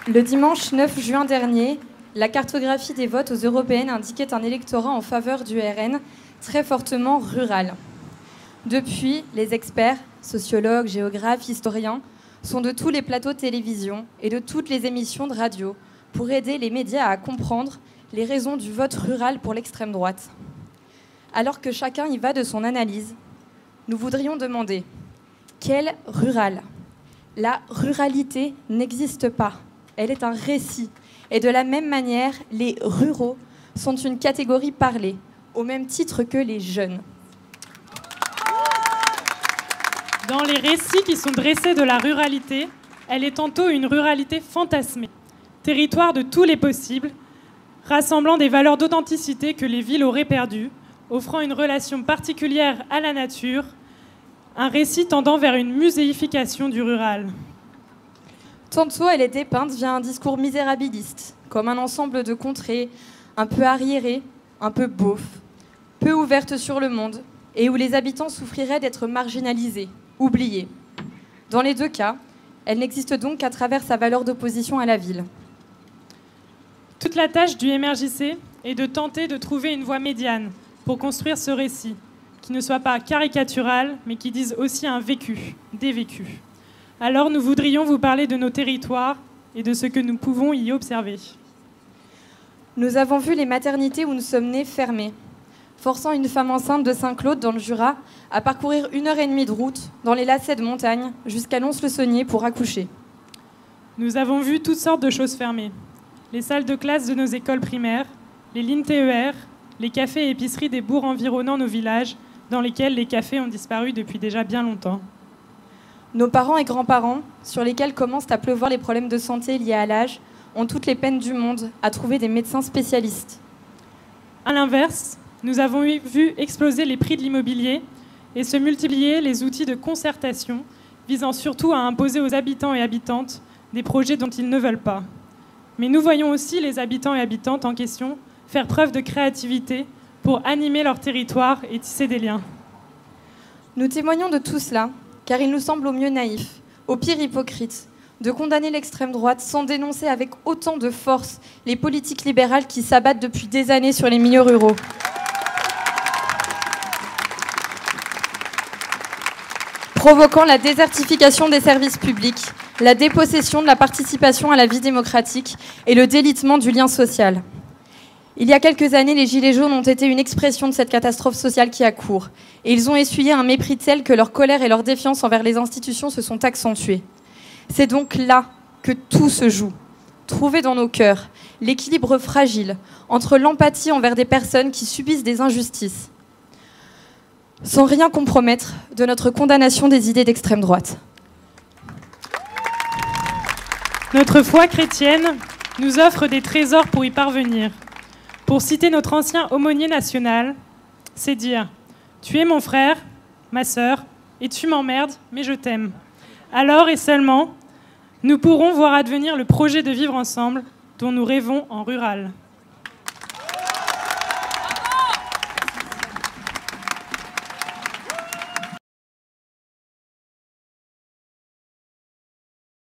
Le dimanche 9 juin dernier, la cartographie des votes aux européennes indiquait un électorat en faveur du RN très fortement rural. Depuis, les experts, sociologues, géographes, historiens, sont de tous les plateaux de télévision et de toutes les émissions de radio pour aider les médias à comprendre les raisons du vote rural pour l'extrême droite. Alors que chacun y va de son analyse, nous voudrions demander quel rural ? La ruralité n'existe pas. Elle est un récit. Et de la même manière, les ruraux sont une catégorie parlée, au même titre que les jeunes. Dans les récits qui sont dressés de la ruralité, elle est tantôt une ruralité fantasmée, territoire de tous les possibles, rassemblant des valeurs d'authenticité que les villes auraient perdues, offrant une relation particulière à la nature, un récit tendant vers une muséification du rural. Tantôt, elle est dépeinte via un discours misérabiliste, comme un ensemble de contrées un peu arriérées, un peu beaufs, peu ouvertes sur le monde, et où les habitants souffriraient d'être marginalisés, oubliés. Dans les deux cas, elle n'existe donc qu'à travers sa valeur d'opposition à la ville. Toute la tâche du MRJC est de tenter de trouver une voie médiane pour construire ce récit, qui ne soit pas caricatural, mais qui dise aussi un vécu, des vécus. Alors nous voudrions vous parler de nos territoires et de ce que nous pouvons y observer. Nous avons vu les maternités où nous sommes nés fermées, forçant une femme enceinte de Saint-Claude dans le Jura à parcourir 1h30 de route dans les lacets de montagne jusqu'à Lons-le-Saunier pour accoucher. Nous avons vu toutes sortes de choses fermées. Les salles de classe de nos écoles primaires, les lignes TER, les cafés et épiceries des bourgs environnant nos villages, dans lesquels les cafés ont disparu depuis déjà bien longtemps. Nos parents et grands-parents, sur lesquels commencent à pleuvoir les problèmes de santé liés à l'âge, ont toutes les peines du monde à trouver des médecins spécialistes. À l'inverse, nous avons vu exploser les prix de l'immobilier et se multiplier les outils de concertation, visant surtout à imposer aux habitants et habitantes des projets dont ils ne veulent pas. Mais nous voyons aussi les habitants et habitantes en question faire preuve de créativité pour animer leur territoire et tisser des liens. Nous témoignons de tout cela, car il nous semble au mieux naïf, au pire hypocrite, de condamner l'extrême droite sans dénoncer avec autant de force les politiques libérales qui s'abattent depuis des années sur les milieux ruraux. Provoquant la désertification des services publics, la dépossession de la participation à la vie démocratique et le délitement du lien social. Il y a quelques années, les Gilets jaunes ont été une expression de cette catastrophe sociale qui accourt. Et ils ont essuyé un mépris tel que leur colère et leur défiance envers les institutions se sont accentuées. C'est donc là que tout se joue. Trouver dans nos cœurs l'équilibre fragile entre l'empathie envers des personnes qui subissent des injustices, sans rien compromettre de notre condamnation des idées d'extrême droite. Notre foi chrétienne nous offre des trésors pour y parvenir. Pour citer notre ancien aumônier national, c'est dire « Tu es mon frère, ma sœur, et tu m'emmerdes, mais je t'aime. » Alors et seulement, nous pourrons voir advenir le projet de vivre ensemble dont nous rêvons en rural.